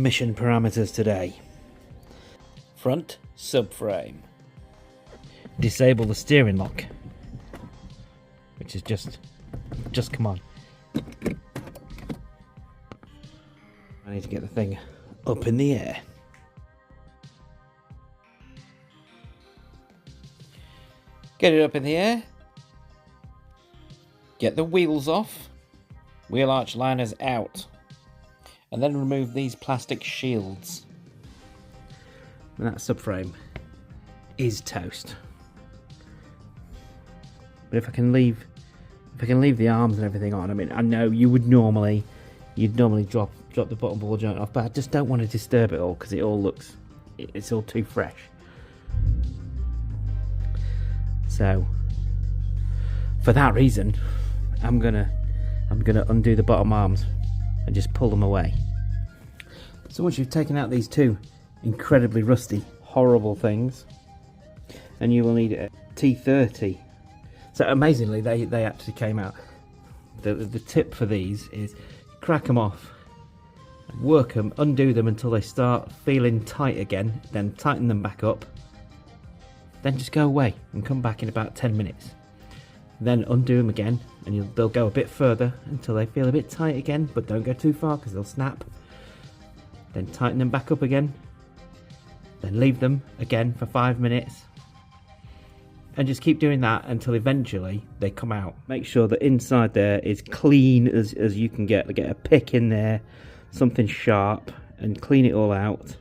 mission parameters today. Front subframe. Disable the steering lock, which is just come on. I need to get the thing up in the air. Get it up in the air. Get the wheels off. Wheel arch liners out. And then remove these plastic shields. And that subframe is toast. But if I can leave the arms and everything on, I mean, I know you'd normally drop the bottom ball joint off, but I just don't want to disturb it all because it's all too fresh. So for that reason, I'm gonna undo the bottom arms and just pull them away. So once you've taken out these two incredibly rusty, horrible things, and you will need a T30. So amazingly, they actually came out. The tip for these is crack them off, work them, undo them until they start feeling tight again, then tighten them back up, then just go away and come back in about 10 minutes. Then undo them again, and they'll go a bit further until they feel a bit tight again, but don't go too far because they'll snap. Then tighten them back up again, then leave them again for 5 minutes, and just keep doing that until eventually they come out. Make sure that inside there is clean as you can get. Get a pick in there, something sharp, and clean it all out.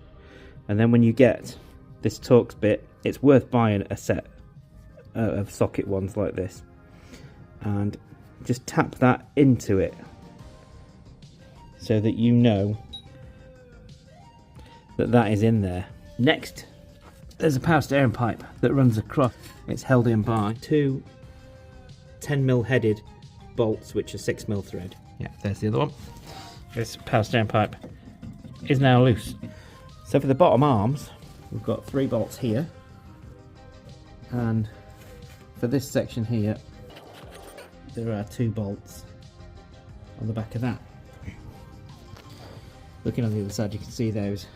And then when you get this Torx bit, it's worth buying a set of socket ones like this, and just tap that into it so that you know that is in there. Next, there's a power steering pipe that runs across. It's held in by two 10mm headed bolts, which are 6mm thread. Yeah, there's the other one. This power steering pipe is now loose. So for the bottom arms, we've got 3 bolts here, and for this section here, there are 2 bolts on the back of that. Looking on the other side, you can see those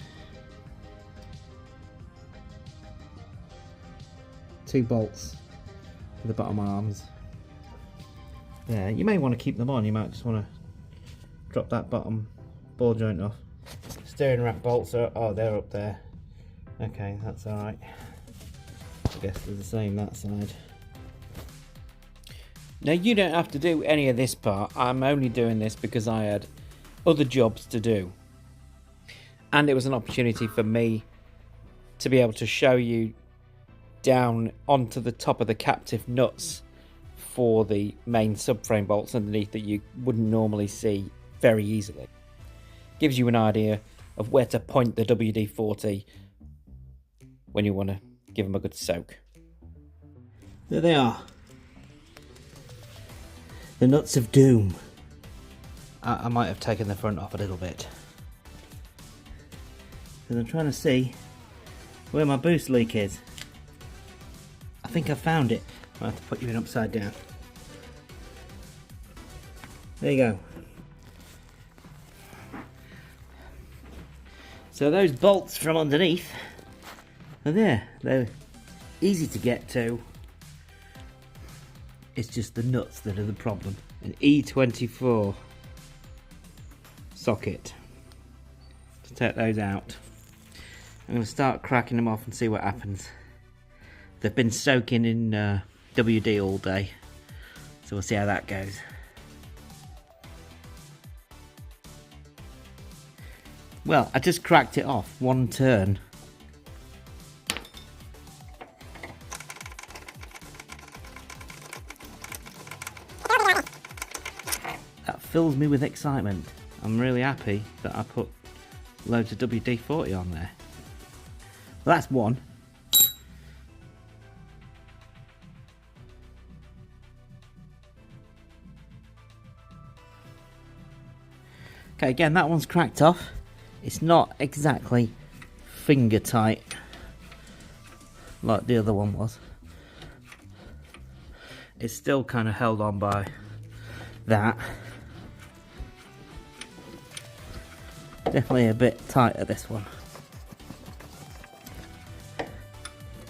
2 bolts for the bottom arms. Yeah, you may want to keep them on. You might just want to drop that bottom ball joint off. Steering rack bolts are they're up there. Okay, that's all right. I guess they're the same that side. Now you don't have to do any of this part. I'm only doing this because I had other jobs to do, and it was an opportunity for me to be able to show you down onto the top of the captive nuts for the main subframe bolts underneath that you wouldn't normally see very easily. Gives you an idea of where to point the WD-40 when you want to give them a good soak. There they are. The nuts of doom. I might have taken the front off a little bit, because I'm trying to see where my boost leak is. I think I found it. I'll have to put you in upside down. There you go. So those bolts from underneath are there. They're easy to get to. It's just the nuts that are the problem. An E24 socket to take those out. I'm going to start cracking them off and see what happens. They've been soaking in WD all day, so we'll see how that goes. Well, I just cracked it off one turn. That fills me with excitement. I'm really happy that I put loads of WD-40 on there. Well, that's one. Okay, again, that one's cracked off. It's not exactly finger tight like the other one was. It's still kind of held on by that. Definitely a bit tighter, this one.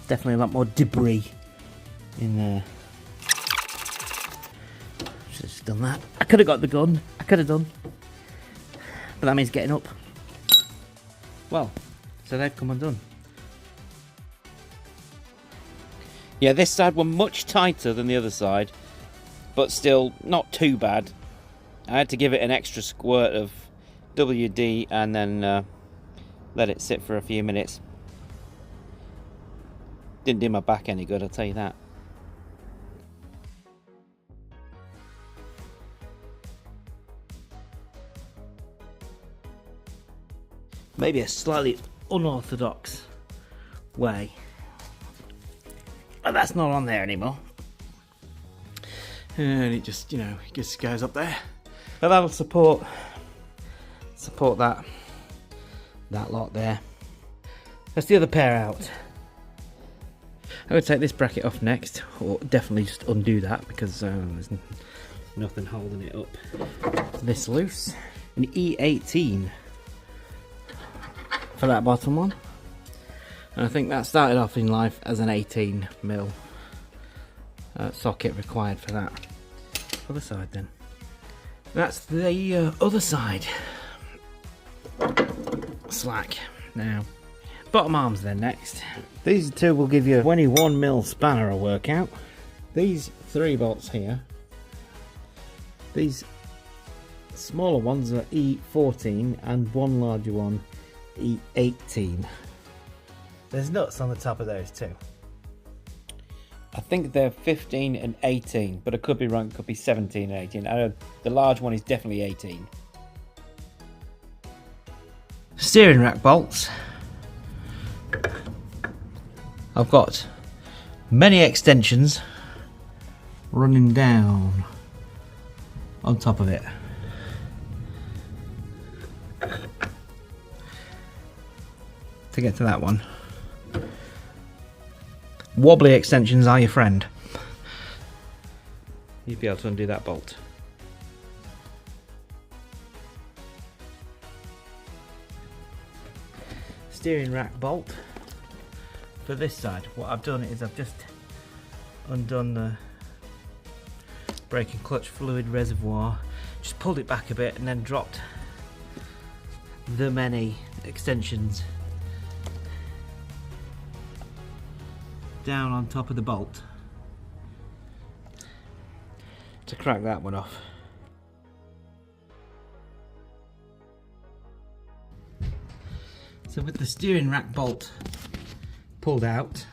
Definitely a lot more debris in there. Should have just done that. I could have got the gun. I could have done. But that means getting up. Well, so they've come undone. Yeah, this side were much tighter than the other side, but still not too bad. I had to give it an extra squirt of WD and then let it sit for a few minutes. Didn't do my back any good, I'll tell you that. Maybe a slightly unorthodox way, but that's not on there anymore. And it just, you know, it just goes up there. But that'll support that lot there. That's the other pair out. I would take this bracket off next, or definitely just undo that because there's nothing holding it up. This loose, an E18 for that bottom one, and I think that started off in life as an 18mm socket required for that. Other side then. That's the other side. Slack. Now, bottom arms then next. These two will give you a 21mm spanner a workout. These 3 bolts here, these smaller ones are E14 and one larger one E18. There's nuts on the top of those too. I think they're 15 and 18, but I could be wrong, it could be 17 and 18. I know the large one is definitely 18. Steering rack bolts. I've got many extensions running down on top of it. To get to that one. Wobbly extensions are your friend. You'd be able to undo that bolt. Steering rack bolt for this side. What I've done is I've just undone the brake and clutch fluid reservoir, just pulled it back a bit and then dropped the many extensions down on top of the bolt to crack that one off. So with the steering rack bolt pulled out,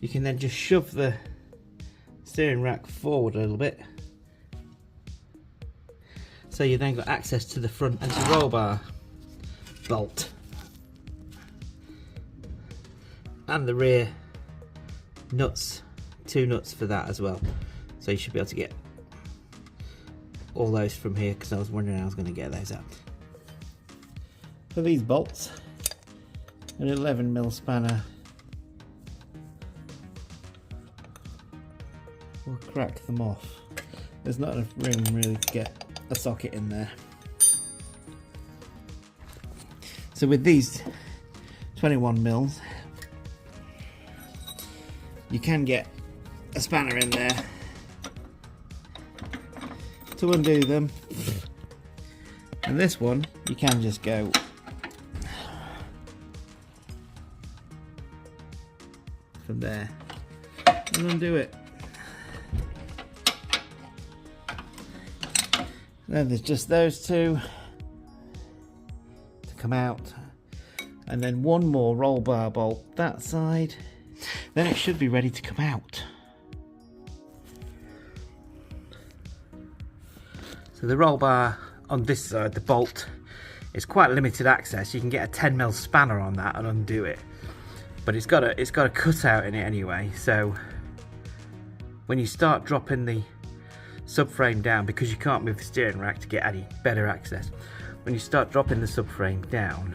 you can then just shove the steering rack forward a little bit, so you then got access to the front anti-roll bar bolt and the rear nuts, 2 nuts for that as well. So you should be able to get all those from here, because I was wondering how I was going to get those out. For these bolts, an 11mm spanner will crack them off. There's not enough room really to get a socket in there. So with these 21mm, you can get a spanner in there to undo them, and this one you can just go from there and undo it. Then there's just those two to come out, and then one more roll bar bolt that side. Then it should be ready to come out. So the roll bar on this side, the bolt, is quite limited access. You can get a 10mm spanner on that and undo it, but it's got a cutout in it anyway. So when you start dropping the subframe down, because you can't move the steering rack to get any better access, when you start dropping the subframe down,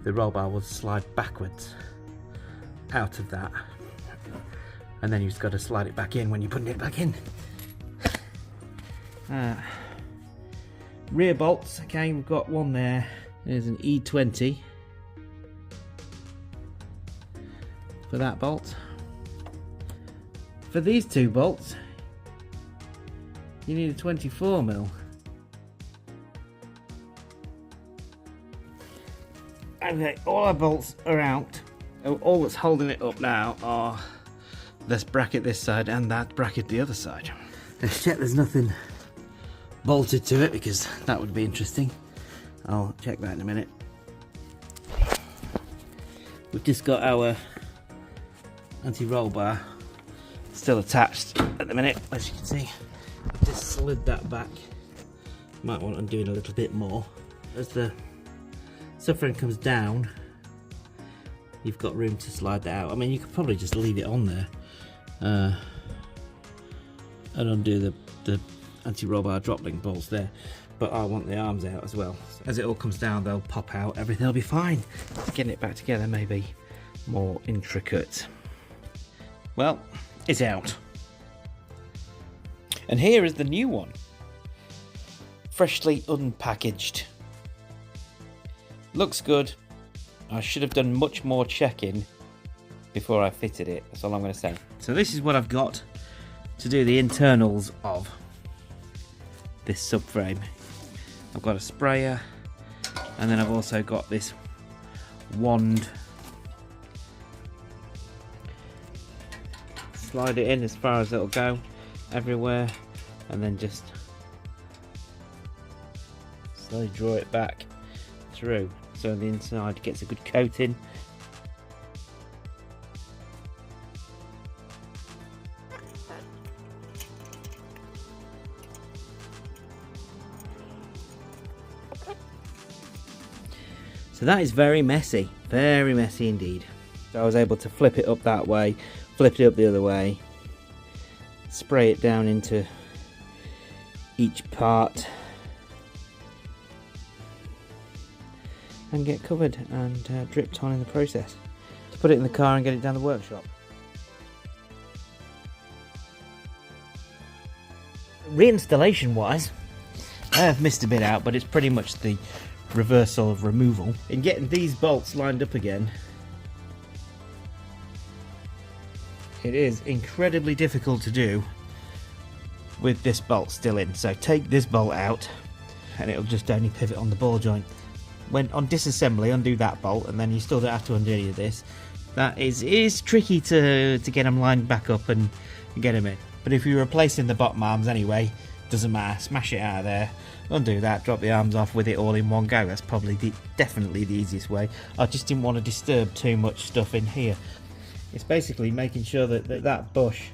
the roll bar will slide backwards out of that, and then you've just got to slide it back in when you're putting it back in. Rear bolts, okay, we've got one there. There's an E20 for that bolt. For these two bolts, you need a 24mm. Okay, all our bolts are out. All that's holding it up now are this bracket this side and that bracket the other side. Let's check there's nothing bolted to it, because that would be interesting. I'll check that in a minute. We've just got our anti-roll bar still attached at the minute, as you can see. I've just slid that back. Might want undoing a little bit more. As the subframe comes down, you've got room to slide that out. I mean, you could probably just leave it on there and undo the anti-roll bar drop link bolts there, but I want the arms out as well. As it all comes down, they'll pop out, everything will be fine. Getting it back together may be more intricate. Well, it's out. And here is the new one, freshly unpackaged. Looks good. I should have done much more checking before I fitted it, that's all I'm going to say. So this is what I've got to do the internals of this subframe. I've got a sprayer, and then I've also got this wand. Slide it in as far as it'll go, everywhere, and then just slowly draw it back through so the inside gets a good coating. So that is very messy indeed. So I was able to flip it up that way, flip it up the other way, spray it down into each part, and get covered and dripped on in the process. To put it in the car and get it down the workshop. Reinstallation wise, I have missed a bit out, but it's pretty much the reversal of removal. In getting these bolts lined up again, it is incredibly difficult to do with this bolt still in. So take this bolt out and it'll just only pivot on the ball joint. When on disassembly, undo that bolt, and then you still don't have to undo any of this. That is tricky to get them lined back up and get them in. But if you're replacing the bottom arms anyway, doesn't matter, smash it out of there, undo that, drop the arms off with it all in one go. That's probably definitely the easiest way. I just didn't want to disturb too much stuff in here. It's basically making sure that bush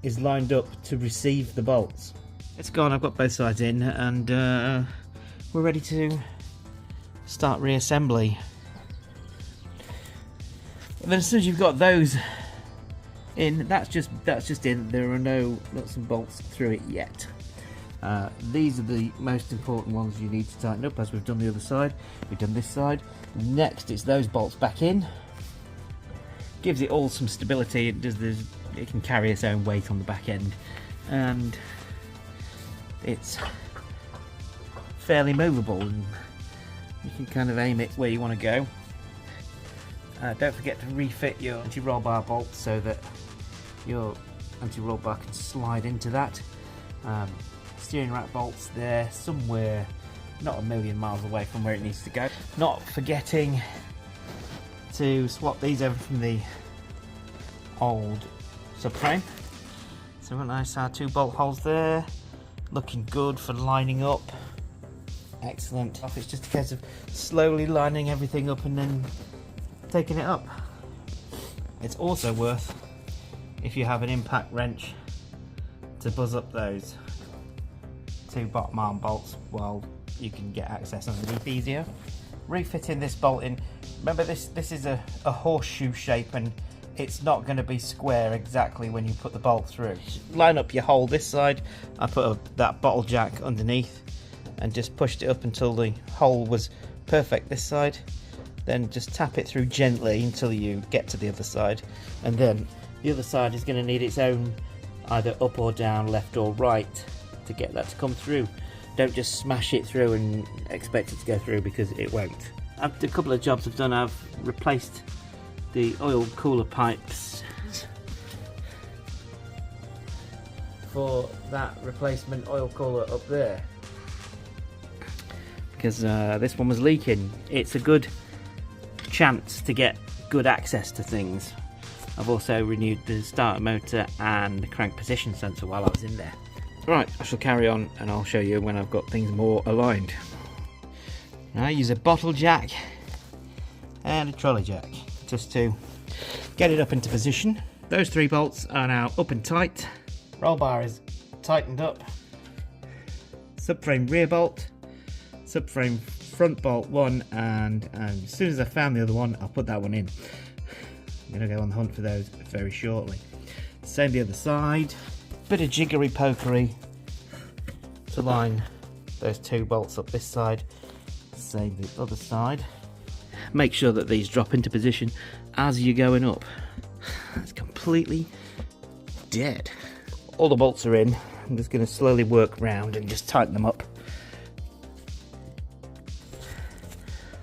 is lined up to receive the bolts. It's gone, I've got both sides in, and we're ready to start reassembly. And then as soon as you've got those in, that's just in. There are no nuts and bolts through it yet. These are the most important ones you need to tighten up, as we've done the other side. We've done this side. Next, it's those bolts back in. Gives it all some stability. It can carry its own weight on the back end, and it's fairly movable, and you can kind of aim it where you want to go. Don't forget to refit your anti-roll bar bolt so that your anti-roll bar can slide into that. Steering rack bolts there, somewhere not a million miles away from where it needs to go. Not forgetting to swap these over from the old subframe. So we've got nice 2 bolt holes there, looking good for lining up. Excellent. It's just a case of slowly lining everything up and then taking it up. It's also worth, if you have an impact wrench, to buzz up those 2 bottom arm bolts while you can get access underneath easier. Refitting this bolt in. Remember, this is a horseshoe shape, and it's not going to be square exactly when you put the bolt through. Line up your hole this side. I put that bottle jack underneath and just pushed it up until the hole was perfect this side. Then just tap it through gently until you get to the other side, and then the other side is going to need its own either up or down, left or right, to get that to come through. don't just smash it through and expect it to go through, because it won't. After a couple of jobs I've done, I've replaced the oil cooler pipes for that replacement oil cooler up there, because this one was leaking. It's a good chance to get good access to things. I've also renewed the starter motor and the crank position sensor while I was in there. Right, I shall carry on and I'll show you when I've got things more aligned. I use a bottle jack and a trolley jack just to get it up into position. Those 3 bolts are now up and tight. Roll bar is tightened up. Subframe rear bolt, subframe front bolt 1, and as soon as I found the other one, I'll put that one in. I'm going to go on the hunt for those very shortly. Same the other side. Bit of jiggery pokery to line those 2 bolts up this side. Same the other side. Make sure that these drop into position as you're going up. It's completely dead. All the bolts are in. I'm just going to slowly work round and just tighten them up.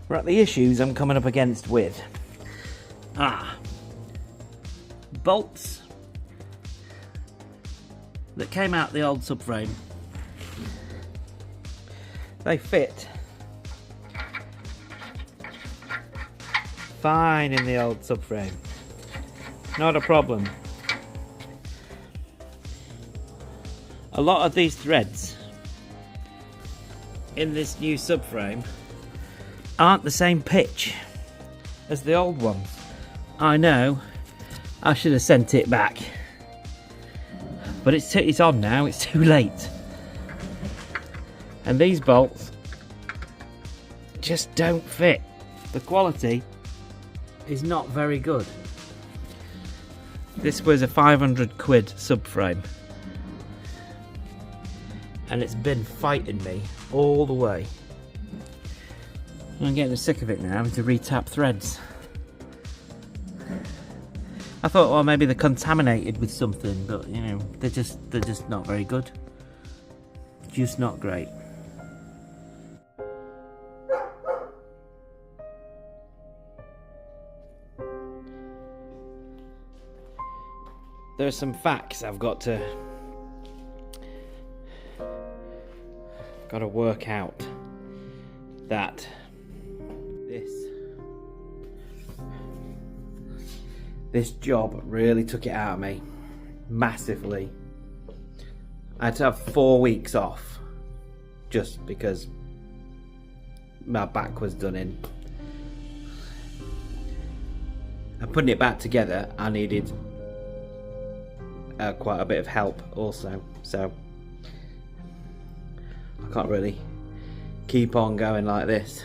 Right, the issues I'm coming up against with bolts that came out the old subframe. They fit fine in the old subframe, not a problem. A lot of these threads in this new subframe aren't the same pitch as the old ones. I know I should have sent it back, but it's on now, it's too late. And these bolts just don't fit. The quality is not very good. This was a 500 quid subframe, and it's been fighting me all the way. I'm getting sick of it now, having to re-tap threads. I thought, well, maybe they're contaminated with something, but you know, they're just not very good. Just not great. There are some facts I've got to work out. That this job really took it out of me massively. I had to have 4 weeks off just because my back was done in. And putting it back together, I needed quite a bit of help also, so I can't really keep on going like this.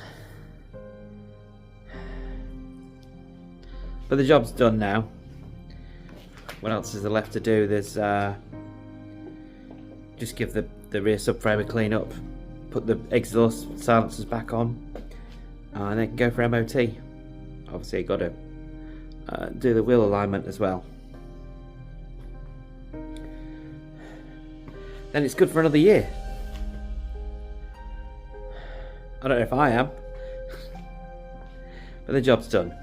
But the job's done now. What else is there left to do? There's just give the rear subframe a clean up, put the exhaust silencers back on, and then go for MOT. Obviously got to do the wheel alignment as well. Then it's good for another year. I don't know if I am, but the job's done.